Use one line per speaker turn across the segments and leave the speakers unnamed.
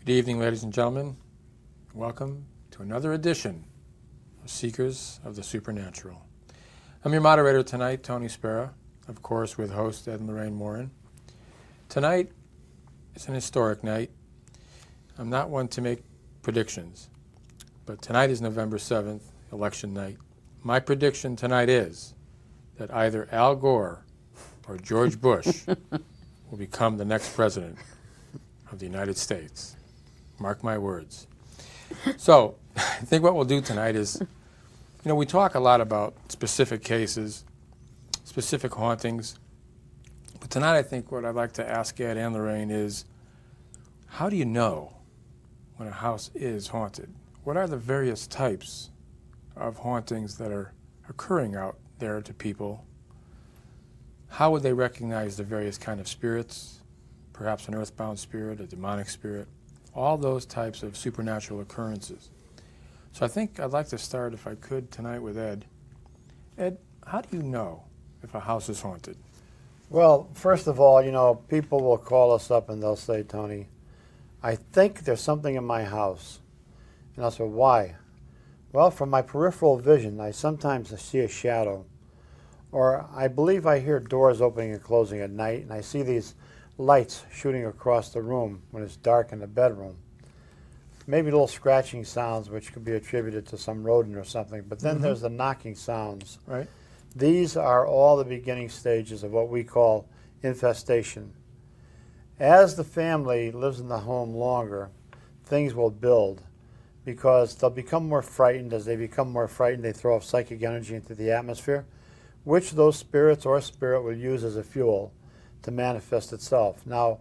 Good evening, ladies and gentlemen. Welcome to another edition of Seekers of the Supernatural. I'm your moderator tonight, Tony Spera, of course with host Ed and Lorraine Warren. Tonight is an historic night. I'm not one to make predictions, but tonight is November 7th, election night. My prediction tonight is that either Al Gore or George Bush will become the next president of the United States. Mark my words. So, I think what we'll do tonight is, we talk a lot about specific cases, specific hauntings, but tonight I think what I'd like to ask Ed and Lorraine is, how do you know when a house is haunted? What are the various types of hauntings that are occurring out there to people? How would they recognize the various kind of spirits, perhaps an earthbound spirit, a demonic spirit, all those types of supernatural occurrences? So I think I'd like to start, if I could, tonight with Ed. Ed, how do you know if a house is haunted?
Well, first of all, people will call us up and they'll say, Tony, I think there's something in my house. And I'll say, why? Well, from my peripheral vision, I sometimes see a shadow. Or I believe I hear doors opening and closing at night, and I see these lights shooting across the room when it's dark in the bedroom. Maybe little scratching sounds which could be attributed to some rodent or something, but then there's the knocking sounds.
Right.
These are all the beginning stages of what we call infestation. As the family lives in the home longer, things will build because they'll become more frightened. As they become more frightened, they throw off psychic energy into the atmosphere, which those spirits or spirit will use as a fuel to manifest itself. Now,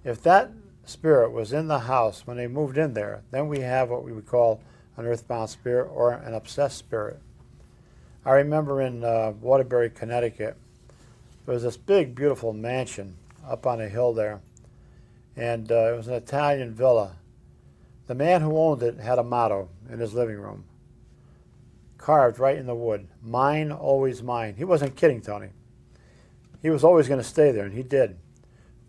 if that spirit was in the house when they moved in there, then we have what we would call an earthbound spirit or an obsessed spirit. I remember in Waterbury, Connecticut, there was this big, beautiful mansion up on a hill there, and it was an Italian villa. The man who owned it had a motto in his living room, carved right in the wood, mine, always mine. He wasn't kidding, Tony. He was always going to stay there, and he did.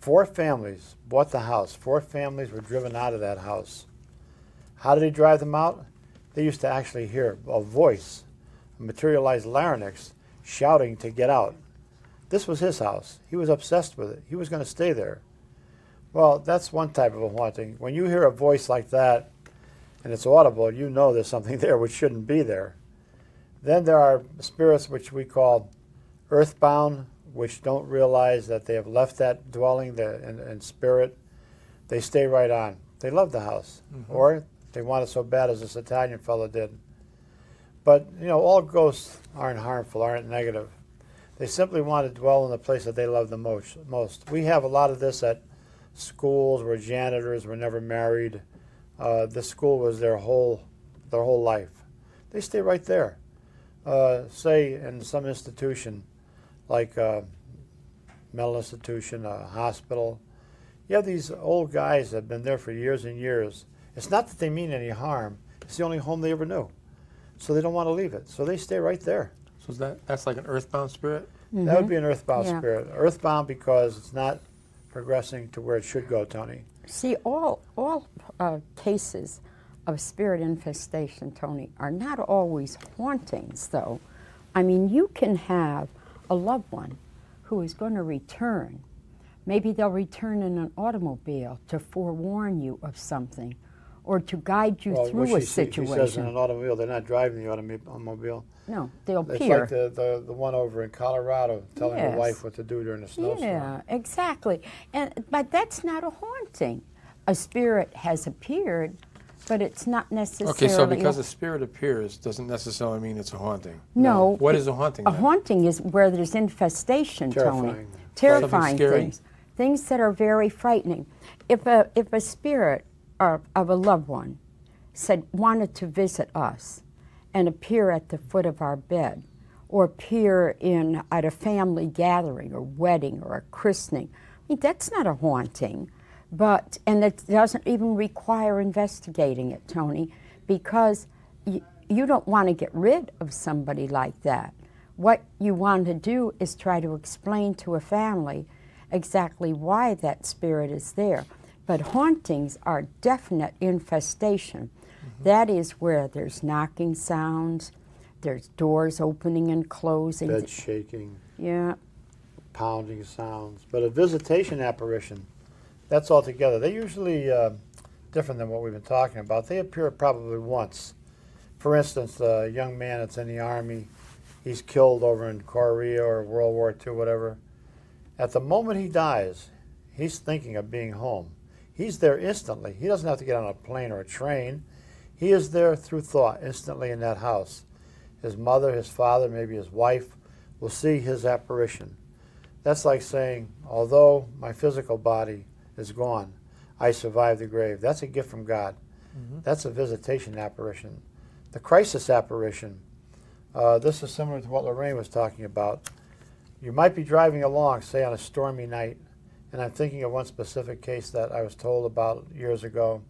4 families bought the house. 4 families were driven out of that house. How did he drive them out? They used to actually hear a voice, a materialized larynx, shouting to get out. This was his house. He was obsessed with it. He was going to stay there. Well, that's one type of a haunting. When you hear a voice like that, and it's audible, you know there's something there which shouldn't be there. Then there are spirits which we call earthbound, which don't realize that they have left that dwelling in spirit. They stay right on. They love the house, or they want it so bad as this Italian fellow did. But, all ghosts aren't harmful, aren't negative. They simply want to dwell in the place that they love the most. We have a lot of this at schools where janitors were never married. This school was their whole life. They stay right there. Say in some institution, like a mental institution, a hospital, you have these old guys that have been there for years and years. It's not that they mean any harm. It's the only home they ever knew. So they don't want to leave it. So they stay right there.
So that's like an earthbound spirit?
That would be an earthbound spirit. Earthbound because it's not progressing to where it should go, Tony.
See, all cases of spirit infestation, Tony, are not always hauntings, though. I mean, you can have a loved one who is going to return. Maybe they'll return in an automobile to forewarn you of something or to guide you through a situation.
She says in an automobile, they're not driving the automobile.
No, they'll
It's
peer.
like the one over in Colorado telling the wife what to do during a snowstorm.
Yeah, exactly. But that's not a haunting. A spirit has appeared, but it's not necessarily...
Okay, so because a spirit appears doesn't necessarily mean it's a haunting.
No.
What is a haunting
A
then?
haunting is where there's infestation,
Terrifying.
Tony. Terrifying
Something scary.
things. Things that are very frightening. If a spirit of a loved one wanted to visit us and appear at the foot of our bed or appear at a family gathering or wedding or a christening, I mean, that's not a haunting. And it doesn't even require investigating it, Tony, because you don't want to get rid of somebody like that. What you want to do is try to explain to a family exactly why that spirit is there. But hauntings are definite infestation. That is where there's knocking sounds, there's doors opening and closing.
Bed shaking,
Yeah.
pounding sounds. But a visitation apparition, that's all together. They're usually different than what we've been talking about. They appear probably once. For instance, a young man that's in the Army, he's killed over in Korea or World War II, whatever. At the moment he dies, he's thinking of being home. He's there instantly. He doesn't have to get on a plane or a train. He is there through thought, instantly in that house. His mother, his father, maybe his wife will see his apparition. That's like saying, although my physical body is gone, I survived the grave. That's a gift from God. That's a visitation apparition. The crisis apparition, this is similar to what Lorraine was talking about. You might be driving along, say on a stormy night, and I'm thinking of one specific case that I was told about years ago.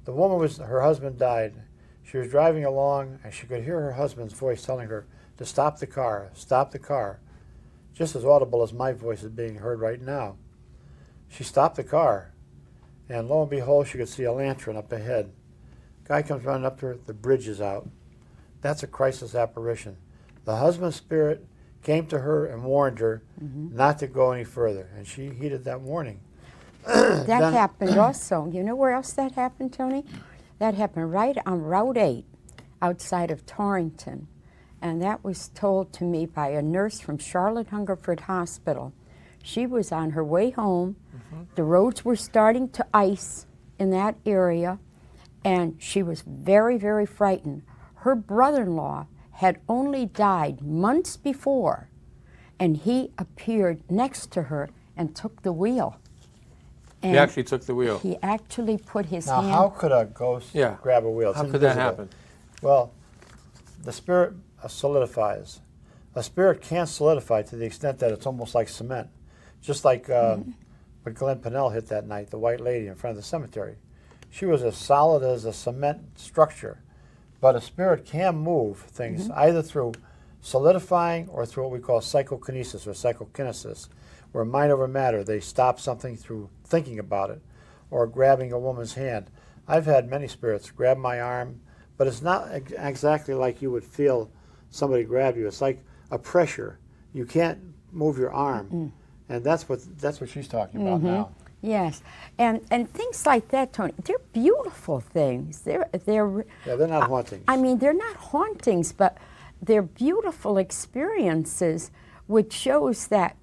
The woman her husband died. She was driving along and she could hear her husband's voice telling her to stop the car, just as audible as my voice is being heard right now. She stopped the car, and lo and behold, she could see a lantern up ahead. Guy comes running up to her, the bridge is out. That's a crisis apparition. The husband's spirit came to her and warned her not to go any further, and she heeded that warning.
That happened also. You know where else that happened, Tony? That happened right on Route 8 outside of Torrington. And that was told to me by a nurse from Charlotte Hungerford Hospital. She was on her way home. The roads were starting to ice in that area, and she was very, very frightened. Her brother-in-law had only died months before, and he appeared next to her and took the wheel. And
He actually took the wheel.
he actually put his
Now,
hand.
how could a ghost grab a wheel? It's
How could that
invisible.
happen?
Well, the spirit solidifies. A spirit can't solidify to the extent that it's almost like cement. Just like what Glenn Pinnell hit that night, the white lady in front of the cemetery. She was as solid as a cement structure. But a spirit can move things either through solidifying or through what we call psychokinesis or psychokinesis, where mind over matter, they stop something through thinking about it, or grabbing a woman's hand. I've had many spirits grab my arm, but it's not exactly like you would feel somebody grab you. It's like a pressure. You can't move your arm, and that's what she's talking about now.
Yes, and things like that, Tony, they're beautiful things. They're
Yeah, they're not hauntings.
I mean, they're not hauntings, but they're beautiful experiences, which shows that,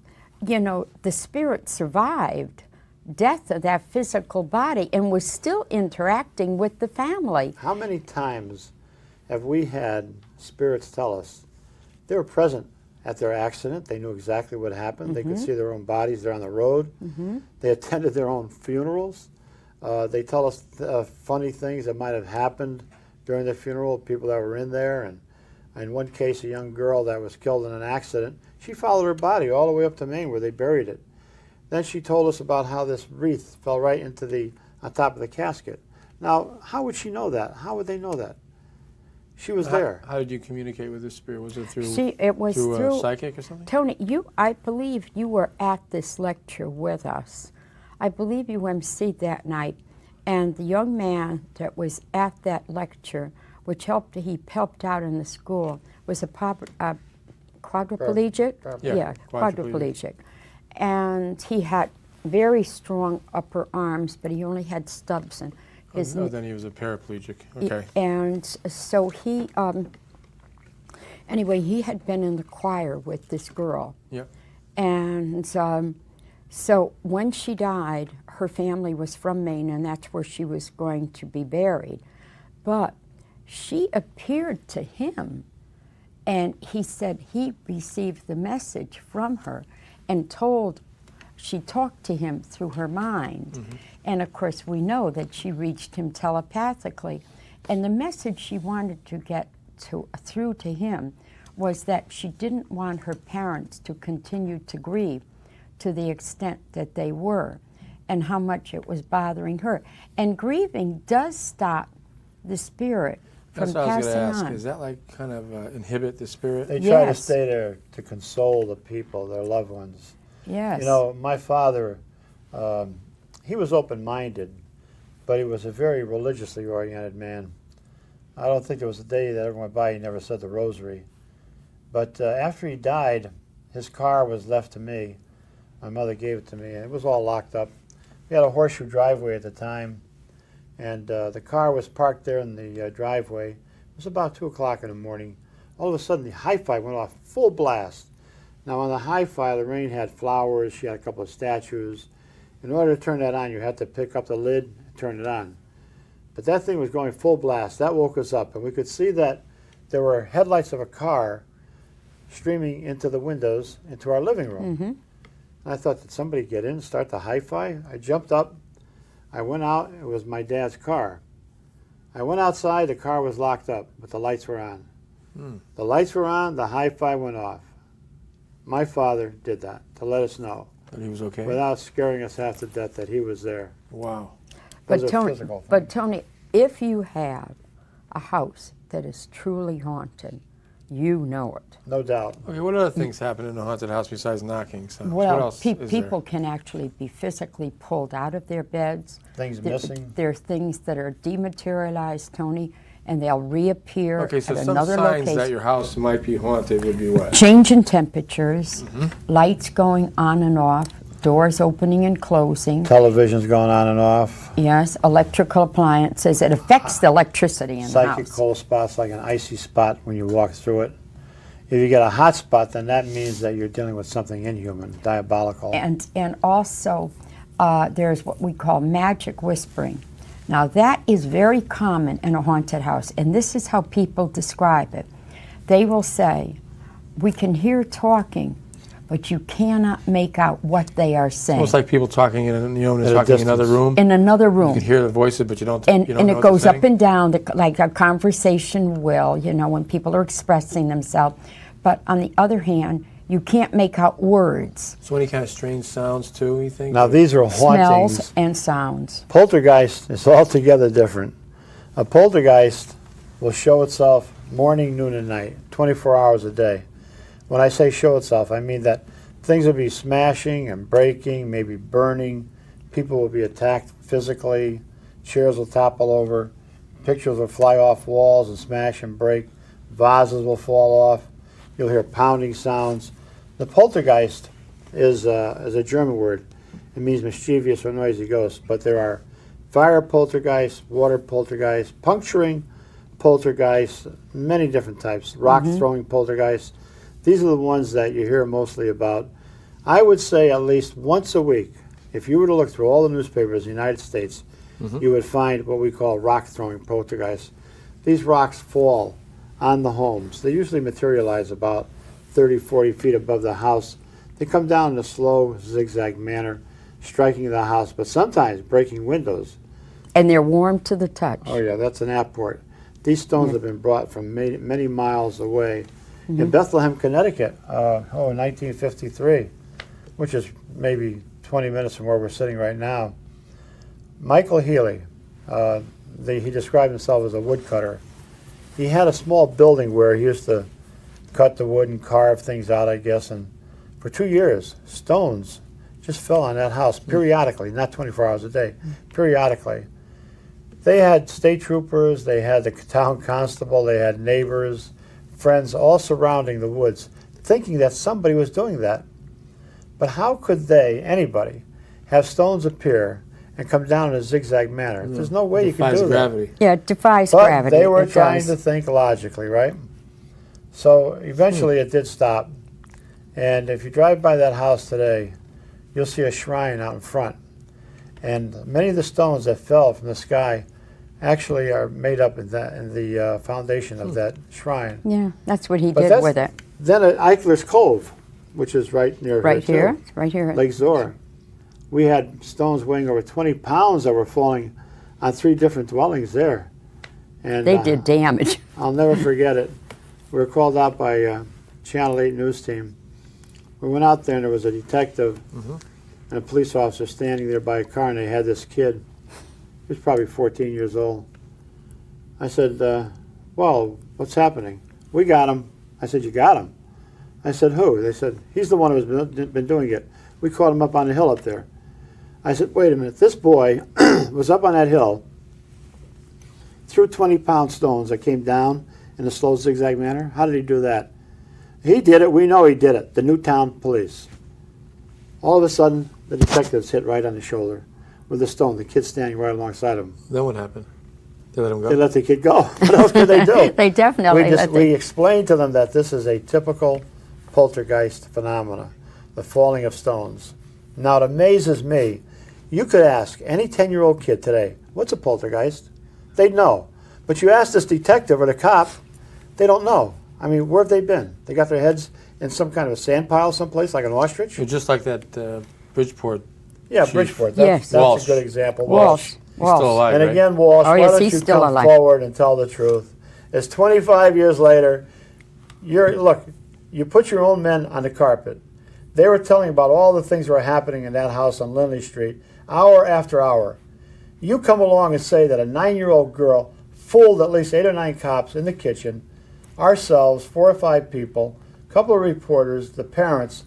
you know, the spirit survived death of that physical body and was still interacting with the family.
How many times have we had spirits tell us they were present at their accident? They knew exactly what happened. They could see their own bodies. They're on the road. They attended their own funerals. They tell us funny things that might have happened during the funeral, people that were in there. And in one case, a young girl that was killed in an accident, she followed her body all the way up to Maine where they buried it. Then she told us about how this wreath fell right into on top of the casket. Now, how would she know that? How would they know that? She was there.
How did you communicate with the spirit? Was it through
through
a psychic or something?
Tony, I believe you were at this lecture with us. I believe you emceed that night, and the young man that was at that lecture, he helped out in the school, was a quadriplegic?
Yeah,
Quadriplegic. And he had very strong upper arms, but he only had stubs. And
then he was a paraplegic. Okay.
And so he, anyway, he had been in the choir with this girl.
Yep.
And so when she died, her family was from Maine, and that's where she was going to be buried. But she appeared to him, and he said he received the message from her and she talked to him through her mind. And of course, we know that she reached him telepathically. And the message she wanted to get through to him was that she didn't want her parents to continue to grieve to the extent that they were, and how much it was bothering her. And grieving does stop the spirit from
That's what I was
passing
going to ask.
on.
Is that like kind of inhibit the spirit?
They try to
Yes.
stay there to console the people, their loved ones.
Yes.
You know, my father, he was open-minded, but he was a very religiously oriented man. I don't think there was a day that ever went by he never said the rosary. But after he died, his car was left to me. My mother gave it to me, and it was all locked up. We had a horseshoe driveway at the time, and the car was parked there in the driveway. It was about 2 o'clock in the morning. All of a sudden, the hi-fi went off full blast. Now, on the hi-fi, Lorraine had flowers. She had a couple of statues. In order to turn that on, you had to pick up the lid and turn it on. But that thing was going full blast. That woke us up, and we could see that there were headlights of a car streaming into the windows into our living room.
Mm-hmm.
And I thought, did somebody get in and start the hi-fi? I jumped up. I went out. It was my dad's car. I went outside. The car was locked up, but the lights were on. The lights were on. The hi-fi went off. My father did that to let us know.
And he was okay?
Without scaring us half to death that he was there.
Wow.
Those
But
are
Tony,
physical things.
but Tony, if you have a house that is truly haunted, you know it.
No doubt.
Okay, what other things happen in a haunted house besides knocking sounds? what
Well,
else is
people can actually be physically pulled out of their beds.
Things missing.
There are things that are dematerialized, Tony, and they'll reappear
there? Okay, so
at
some
another
signs
location.
that your house might be haunted would be what?
Change in temperatures,
Mm-hmm.
lights going on and off, doors opening and closing.
Television's going on and off.
Yes, electrical appliances. It affects the electricity in the
Psychic
house.
cold spots, like an icy spot when you walk through it. If you get a hot spot, then that means that you're dealing with something inhuman, diabolical.
And also, there's what we call magic whispering. Now, that is very common in a haunted house, and this is how people describe it. They will say, we can hear talking, but you cannot make out what they are saying.
Almost like people talking in
At a
talking in another
distance.
room.
In another
You
room.
can hear the voices, but you don't
And
know
it
what
goes
they're
up
saying.
and down, like a conversation will, when people are expressing themselves. But on the other hand, you can't make out words,
So any kind of strange sounds too, you think?
Now, these are hauntings.
smells, and sounds.
Poltergeist is altogether different. A poltergeist will show itself morning, noon, and night, 24 hours a day. When I say show itself, I mean that things will be smashing and breaking, maybe burning. People will be attacked physically. Chairs will topple over. Pictures will fly off walls and smash and break. Vases will fall off. You'll hear pounding sounds. The poltergeist is a German word. It means mischievous or noisy ghost. But there are fire poltergeists, water poltergeists, puncturing poltergeists, many different types, rock-throwing poltergeists. These are the ones that you hear mostly about. I would say at least once a week, if you were to look through all the newspapers in the United States, you would find what we call rock-throwing poltergeists. These rocks fall on the homes. They usually materialize about 30, 40 feet above the house. They come down in a slow, zigzag manner, striking the house, but sometimes breaking windows.
And they're warm to the touch.
Oh yeah, that's an apport. These stones have been brought from many, many miles away. In Bethlehem, Connecticut, 1953, which is maybe 20 minutes from where we're sitting right now. Michael Healy, he described himself as a woodcutter. He had a small building where he used to cut the wood and carve things out, I guess, and for 2 years, stones just fell on that house periodically, not 24 hours a day, periodically. They had state troopers, they had the town constable, they had neighbors, friends all surrounding the woods, thinking that somebody was doing that. But how could anybody, have stones appear and come down in a zigzag manner? There's no way you can
Defies
do
gravity.
Yeah, it defies
that. But
gravity.
they were
It
trying
does.
to think logically, right? So eventually it did stop. And if you drive by that house today, you'll see a shrine out in front. And many of the stones that fell from the sky actually are made up in the foundation of that shrine.
Yeah, that's what he
But
did
that's-
with it.
Then at Eichler's Cove, which is right near
Right here,
too,
right here.
Lake Zor, we had stones weighing over 20 pounds that were falling on 3 different dwellings there. And
They did damage.
I'll never forget it. We were called out by Channel 8 news team. We went out there and there was a detective and a police officer standing there by a car, and they had this kid. He was probably 14 years old. I said, well, what's happening? We got him. I said, you got him? I said, who? They said, he's the one who's been doing it. We caught him up on the hill up there. I said, wait a minute, this boy was up on that hill, threw 20-pound stones that came down in a slow zigzag manner. How did he do that? He did it. We know he did it. The Newtown police. All of a sudden, the detectives hit right on the shoulder with a stone. The kid standing right alongside him.
Then what happened? They let him go?
They let the kid go. What else could they do?
They definitely
We explained to them that this is a typical poltergeist phenomena, the falling of stones. Now, it amazes me. You could ask any 10-year-old kid today, what's a poltergeist? They'd know. But you ask this detective or the cop, they don't know. I mean, where have they been? They got their heads in some kind of a sand pile someplace, like an ostrich?
You're just like that Bridgeport.
Yeah,
Chief.
Bridgeport.
Yes.
That's
Walsh.
a good example.
Walsh.
He's still alive,
And
right?
again, Walsh,
Oh,
why
yes,
don't
he's
you
still
come
alive.
forward and tell the truth? It's 25 years later. Look, you put your own men on the carpet. They were telling about all the things that were happening in that house on Lindley Street, hour after hour. You come along and say that a 9-year-old girl fooled at least 8 or 9 cops in the kitchen, ourselves, 4 or 5 people, a couple of reporters, the parents.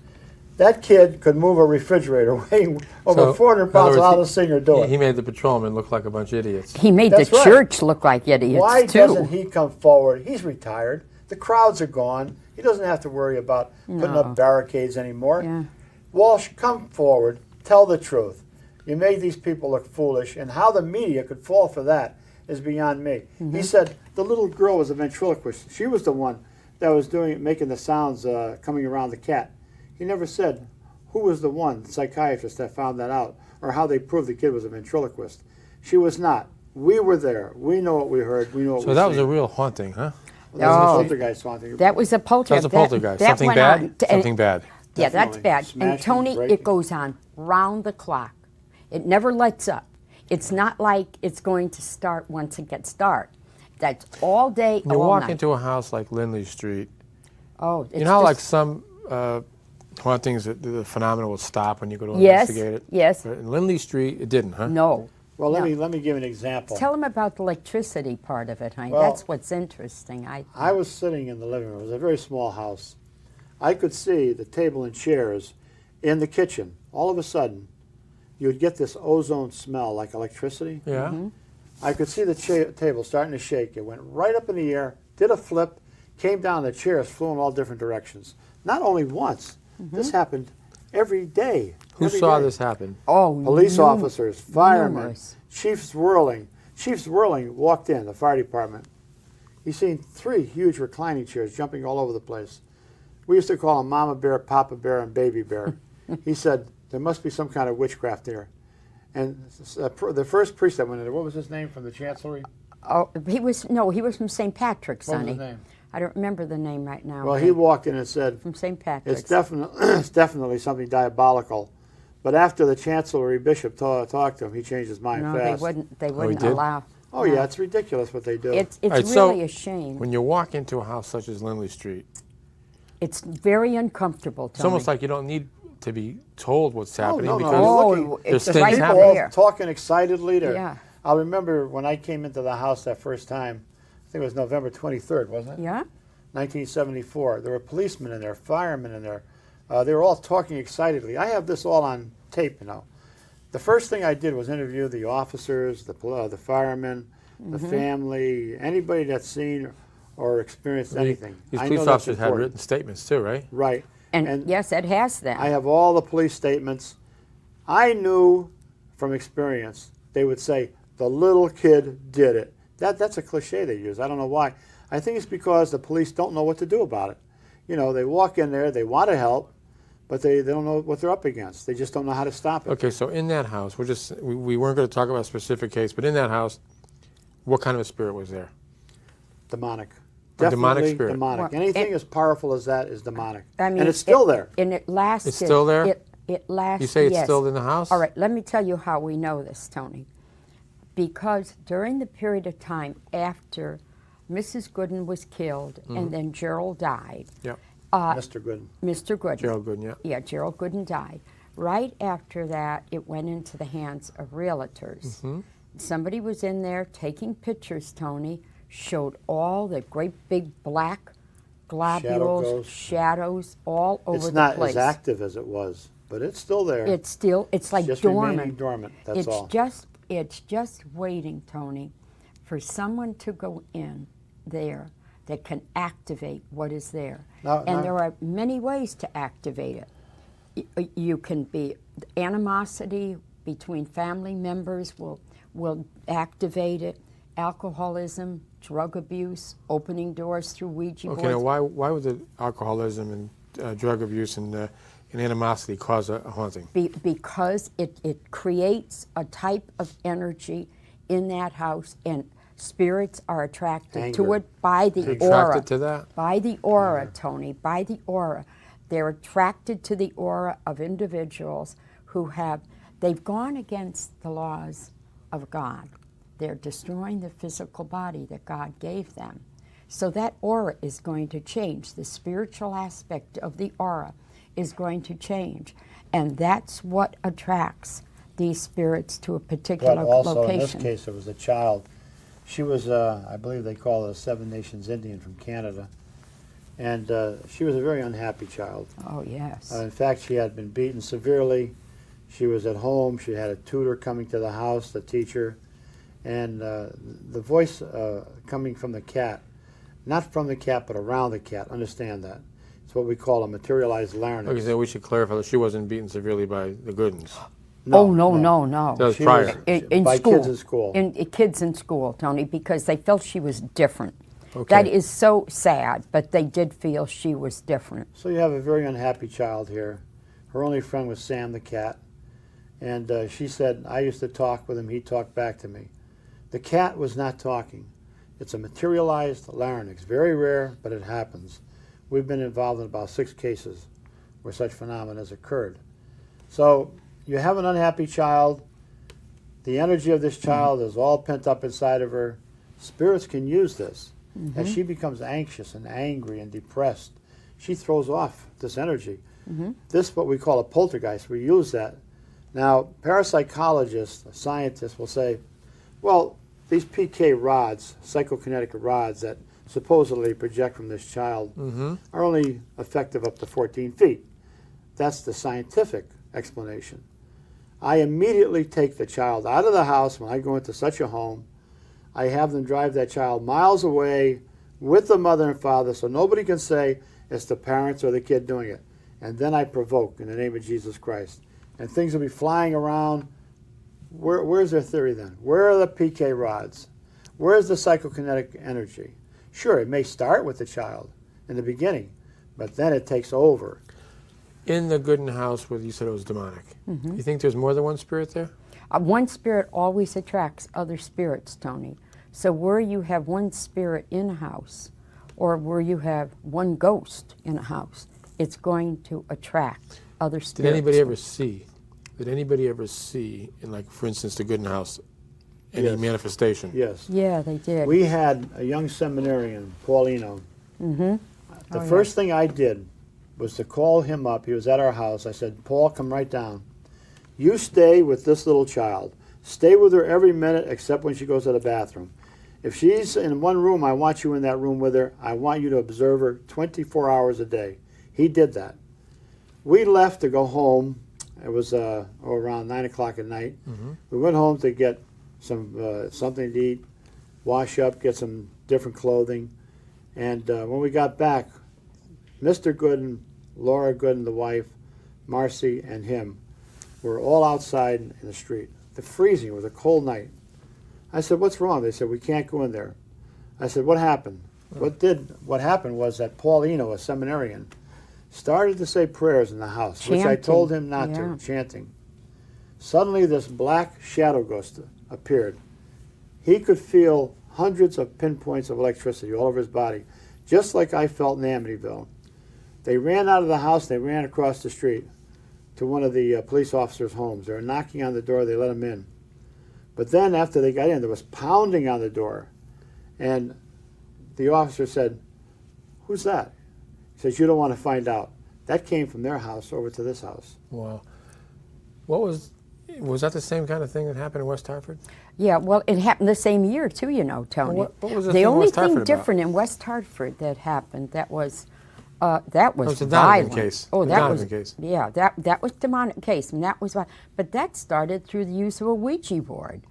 That kid could move a refrigerator weighing over
So,
400
in other
pounds
words,
without a singer do it.
He made the patrolmen look like a bunch of idiots.
He made
That's
the
right.
church look like idiots,
Why
too.
doesn't he come forward? He's retired. The crowds are gone. He doesn't have to worry about putting up barricades anymore.
Yeah.
Walsh, come forward. Tell the truth. You made these people look foolish, and how the media could fall for that is beyond me. He said the little girl was a ventriloquist. She was the one that was making the sounds coming around the cat. He never said who was the one psychiatrist that found that out or how they proved the kid was a ventriloquist. She was not. We were there. We know what we heard. We know what we
So that was
seen.
a real haunting, huh?
That was
Oh.
a poltergeist haunting.
That was a
That
poltergeist.
was a poltergeist.
That
Something
went
bad?
on-
Something bad.
Yeah, that's
Definitely.
bad.
Smashing,
And Tony,
breaking.
it goes on round the clock. It never lets up. It's not like it's going to start once it gets dark. That's all day,
When you
all
walk
night.
into a house like Lindley Street,
Oh, it's
you know how
just-
like some hauntings, the phenomena will stop when you go to
Yes,
investigate it?
yes.
But in Lindley Street, it didn't, huh?
No.
Well, let
No.
me give an example.
Tell him about the electricity part of it, honey.
Well,
That's what's interesting.
I was sitting in the living room. It was a very small house. I could see the table and chairs in the kitchen. All of a sudden, you would get this ozone smell like electricity.
Yeah.
Mm-hmm.
I could see the table starting to shake. It went right up in the air, did a flip, came down. The chairs flew in all different directions. Not only once. This happened every day.
Who
every
saw
day.
this happen?
Oh,
Police officers, firemen,
numerous.
Chief Swirling. Chief Swirling walked in, the fire department. He's seen 3 huge reclining chairs jumping all over the place. We used to call them Mama Bear, Papa Bear, and Baby Bear. He said, there must be some kind of witchcraft there. And the first priest that went in there, what was his name from the Chancellery?
Oh, he was from St. Patrick's,
What was
honey.
his name?
I don't remember the name right now.
Well,
but
he walked in and said,
from St. Patrick's.
it's definitely something diabolical. But after the Chancellery bishop talked to him, he changed his mind
No,
fast.
they wouldn't
did?
allow.
Oh, yeah, it's ridiculous what they do.
It's
All right,
really
so
a shame.
when you walk into a house such as Lindley Street,
It's very uncomfortable, Tony.
it's almost like you don't need to be told what's happening
no,
because
no.
Oh,
looking-
there's
it's
things
right
People
happening.
all
there.
talking excitedly there.
Yeah.
I remember when I came into the house that first time, I think it was November 23rd, wasn't it?
Yeah?
1974. There were policemen in there, firemen in there. They were all talking excitedly. I have this all on tape, you know. The first thing I did was interview the officers, the firemen, the family, anybody that's seen or experienced anything.
These
I
police
know that's
officers had
important.
written statements too, right?
Right.
And yes, it has that.
I have all the police statements. I knew from experience they would say, the little kid did it. That's a cliche they use. I don't know why. I think it's because the police don't know what to do about it. You know, they walk in there, they want to help, but they don't know what they're up against. They just don't know how to stop it.
Okay, so in that house, we weren't going to talk about a specific case, but in that house, what kind of a spirit was there?
Demonic.
A demonic
Definitely
spirit.
demonic.
Well,
Anything as powerful as that is demonic.
I mean,
and it's still there.
And it lasted.
It's still there?
It lasted.
You say it's
yes.
still in the house?
All right, let me tell you how we know this, Tony. Because during the period of time after Mrs. Gooden was killed and then Gerald died,
Yep.
Mr. Gooden.
Mr. Gooden.
Gerald Gooden, yeah.
Yeah, Gerald Gooden died. Right after that, it went into the hands of realtors. Somebody was in there taking pictures, Tony, showed all the great big black globules,
ghosts.
shadows all over
It's
the
not
place.
as active as it was but it's still there.
It's like
just
dormant.
remaining dormant, that's all.
It's just waiting, Tony, for someone to go in there that can activate what is there. There are many ways to activate it. You can be animosity between family members will activate it. Alcoholism, drug abuse, opening doors through Ouija boards.
Okay, now why would the alcoholism and drug abuse and animosity cause a haunting?
Because it creates a type of energy in that house, and spirits are attracted to it by the aura.
Attracted to that?
By the aura, Tony, by the aura. They're attracted to the aura of individuals they've gone against the laws of God. They're destroying the physical body that God gave them. So that aura is going to change. The spiritual aspect of the aura is going to change. And that's what attracts these spirits to a particular
But also,
location.
in this case, it was a child. She was, I believe they call it a Seven Nations Indian from Canada. And she was a very unhappy child.
Oh, yes.
In fact, she had been beaten severely. She was at home. She had a tutor coming to the house, the teacher. And the voice coming from the cat, not from the cat, but around the cat, understand that. It's what we call a materialized larynx.
Okay, so we should clarify that she wasn't beaten severely by the Goodens.
No.
That was
She
prior.
In
by
school.
kids in school.
Kids in school, Tony, because they felt she was different.
Okay.
That is so sad, but they did feel she was different.
So you have a very unhappy child here. Her only friend was Sam the cat. And she said, I used to talk with him, he talked back to me. The cat was not talking. It's a materialized larynx. Very rare, but it happens. We've been involved in about 6 cases where such phenomena has occurred. So you have an unhappy child. The energy of this child is all pent up inside of her. Spirits can use this. As she becomes anxious and angry and depressed, she throws off this energy. This is what we call a poltergeist. We use that. Now, parapsychologists, scientists will say, well, these PK rods, psychokinetic rods that supposedly project from this child are only effective up to 14 feet. That's the scientific explanation. I immediately take the child out of the house when I go into such a home. I have them drive that child miles away with the mother and father so nobody can say it's the parents or the kid doing it. And then I provoke in the name of Jesus Christ. And things will be flying around. Where's their theory then? Where are the PK rods? Where's the psychokinetic energy? Sure, it may start with the child in the beginning, but then it takes over.
In the Gooden house where you said it was demonic, you think there's more than one spirit there?
One spirit always attracts other spirits, Tony. So where you have one spirit in a house, or where you have one ghost in a house, it's going to attract other spirits.
Did anybody ever see, in, like, for instance, the Gooden house, any manifestation?
Yes.
Yeah, they did.
We had a young seminarian, Paulino. The first thing I did was to call him up. He was at our house. I said, Paul, come right down. You stay with this little child. Stay with her every minute except when she goes to the bathroom. If she's in one room, I want you in that room with her. I want you to observe her 24 hours a day. He did that. We left to go home. It was around 9 o'clock at night. We went home to get some something to eat, wash up, get some different clothing. And when we got back, Mr. Gooden, Laura Gooden, the wife, Marcy, and him were all outside in the street. The freezing, it was a cold night. I said, what's wrong? They said, we can't go in there. I said, what happened? What happened was that Paulino, a seminarian, started to say prayers in the house,
Chanting.
which I told him not to, chanting. Suddenly this black shadow ghost appeared. He could feel hundreds of pinpoints of electricity all over his body, just like I felt in Amityville. They ran out of the house, they ran across the street to one of the police officers' homes. They were knocking on the door, they let them in. But then after they got in, there was pounding on the door. And the officer said, who's that? He says, you don't want to find out. That came from their house over to this house.
Wow. Was that the same kind of thing that happened in West Hartford?
Yeah, well, it happened the same year too, you know, Tony.
Well, what was the
the
thing in
only
West
thing
Hartford about?
different in West Hartford that happened, that was That was
That was the Donovan
violent.
case.
Oh,
The
that
Donovan
was
case.
Yeah, that was demonic case, and that was but that started through the use of a Ouija board,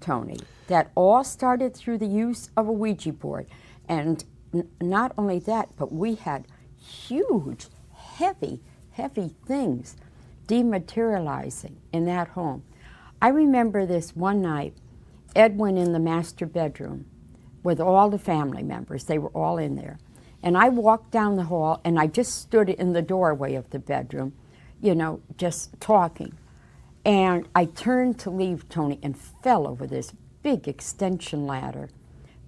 Tony. That all started through the use of a Ouija board, and not only that, but we had huge, heavy things dematerializing in that home. I remember this one night. Ed went in the master bedroom with all the family members. They were all in there. And I walked down the hall, and I just stood in the doorway of the bedroom, you know, just talking. And I turned to leave, Tony, and fell over this big extension ladder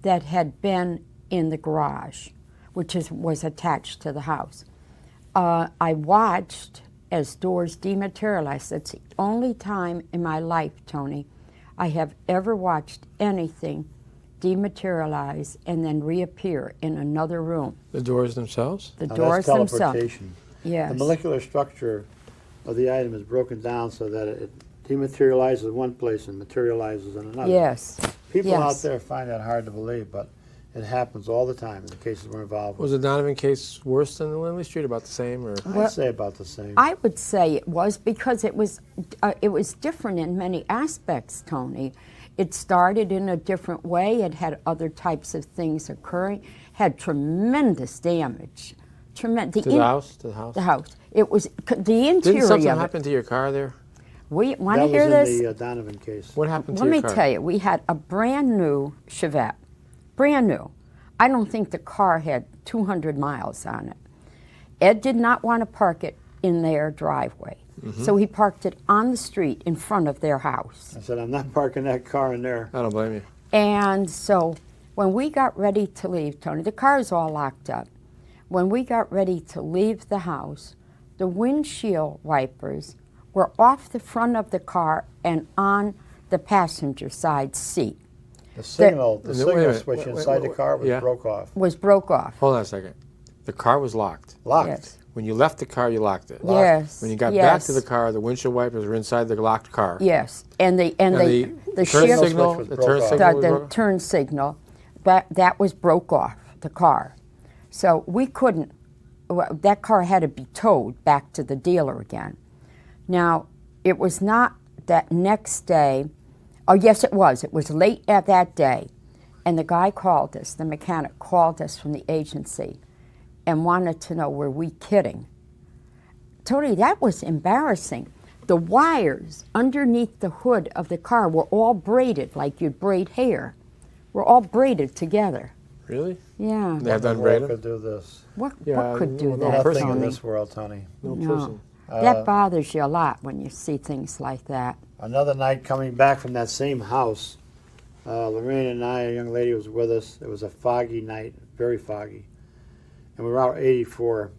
that had been in the garage, which was attached to the house. I watched as doors dematerialized. It's the only time in my life, Tony, I have ever watched anything dematerialize and then reappear in another room.
The doors themselves?
The
Now,
doors
that's
themselves.
teleportation.
Yes.
The molecular structure of the item is broken down so that it dematerializes in one place and materializes in another.
Yes.
People
yes.
out there find that hard to believe, but it happens all the time in the cases we're involved
Was
with.
the Donovan case worse than the Lindley Street? About the same, or?
I'd say about the same.
I would say it was because it was different in many aspects, Tony. It started in a different way. It had other types of things occurring. Had tremendous damage.
To the house? To the house?
The house. It was the interior
Didn't something
of it.
happen to your car there?
We want
that
to hear
was
this?
in the Donovan case.
What happened to
Let
your
me
car?
tell you, we had a brand new Chevette, brand new. I don't think the car had 200 miles on it. Ed did not want to park it in their driveway, so he parked it on the street in front of their house.
I said, I'm not parking that car in there.
I don't blame you.
And so when we got ready to leave, Tony, the car's all locked up. When we got ready to leave the house, the windshield wipers were off the front of the car and on the passenger side seat.
The signal,
Wait a
signal
minute.
switch
Wait,
inside the
wait,
car was
yeah.
broke off.
Broke off.
Hold on a second. The car was locked.
Locked.
Yes.
When you left the car, you locked it.
Yes.
When you got back
yes.
to the car, the windshield wipers were inside the locked car.
Yes, and the
And the turn
shift,
signal,
switch was
the
broke
turn
off.
signal was
the
broken?
turn signal, that was broke off the car, so we couldn't. That car had to be towed back to the dealer again. Now, it was not that next day. Oh, yes, it was. It was late at that day, and the guy called us. The mechanic called us from the agency, and wanted to know, were we kidding? Tony, that was embarrassing. The wires underneath the hood of the car were all braided like you'd braid hair. Were all braided together.
Really?
Yeah.
They have
The
done
world
braided?
could do this.
What
Yeah,
could do
well,
that,
Nothing in
Tony?
this world, Tony.
No
No.
person.
That bothers you a lot when you see things like that.
Another night coming back from that same house, Lorraine and I, a young lady was with us. It was a foggy night, very foggy. And we were out 84.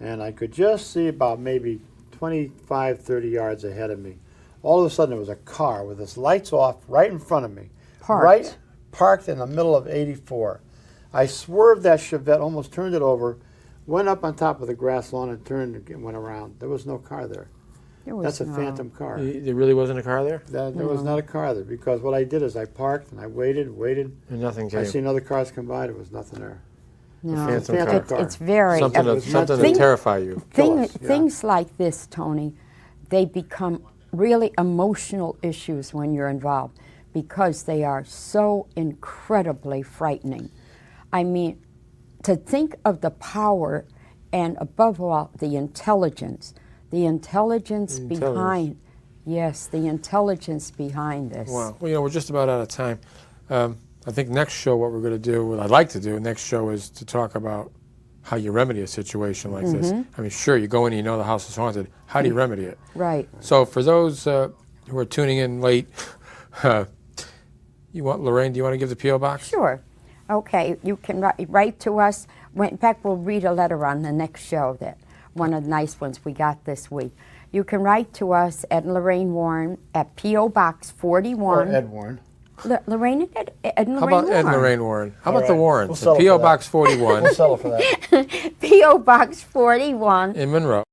And I could just see about maybe 25, 30 yards ahead of me. All of a sudden, there was a car with its lights off right in front of me.
Parked.
Right, parked in the middle of 84. I swerved that Chevette, almost turned it over, went up on top of the grass lawn and turned and went around. There was no car there.
There was
That's a
no-
phantom car.
There really wasn't a car there?
There was not a car there because what I did is I parked and I waited,
And nothing
I
came.
seen other cars come by. There was nothing there.
No.
phantom
Phantom
car.
It's very
Something
was
to,
meant
something
to-
to terrify you.
kill us, yeah.
Things like this, Tony, they become really emotional issues when you're involved because they are so incredibly frightening. I mean, to think of the power and above all the intelligence behind, yes, the intelligence behind this.
Wow. Well, you know, we're just about out of time. I think next show, what we're going to do, what I'd like to do next show is to talk about how you remedy a situation like this. I mean, sure, you go in and you know the house is haunted. How do you remedy it?
Right.
So for those who are tuning in late, Lorraine, do you want to give the P.O. box?
Sure. Okay, you can write to us. In fact, we'll read a letter on the next show, that one of the nice ones we got this week. You can write to us at Lorraine Warren at P.O. Box 41.
Or Ed Warren.
Lorraine and Ed and
How
Lorraine
about Ed and
Warren.
Lorraine Warren? How
All
about the
right.
Warrens?
We'll settle
P.O.
for that.
Box 41
We'll settle for that.
P.O. Box 41.
in Monroe.